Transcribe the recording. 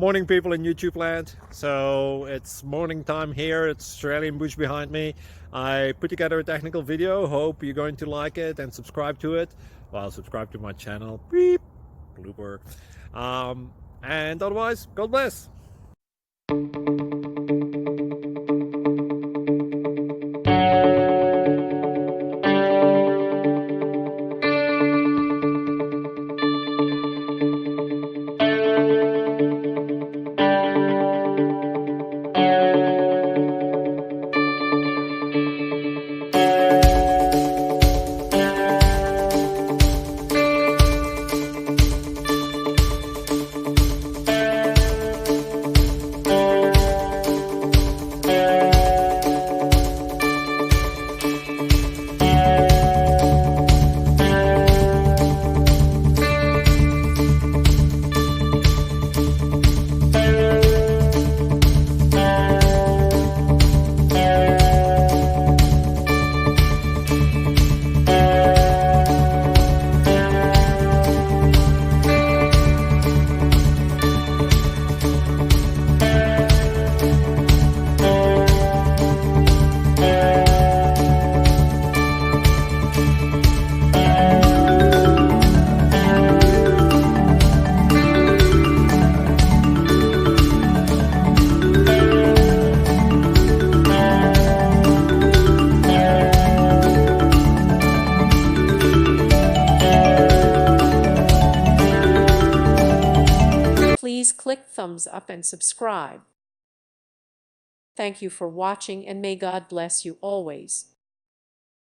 morning, people in YouTube land. So it's morning time here. It's Australian bush behind me. I put together a technical video. Hope you're going to like it and subscribe to it. Well, subscribe to my channel. Beep, blooper. And otherwise, God bless. Please click thumbs up and subscribe. Thank you for watching, and may God bless you always.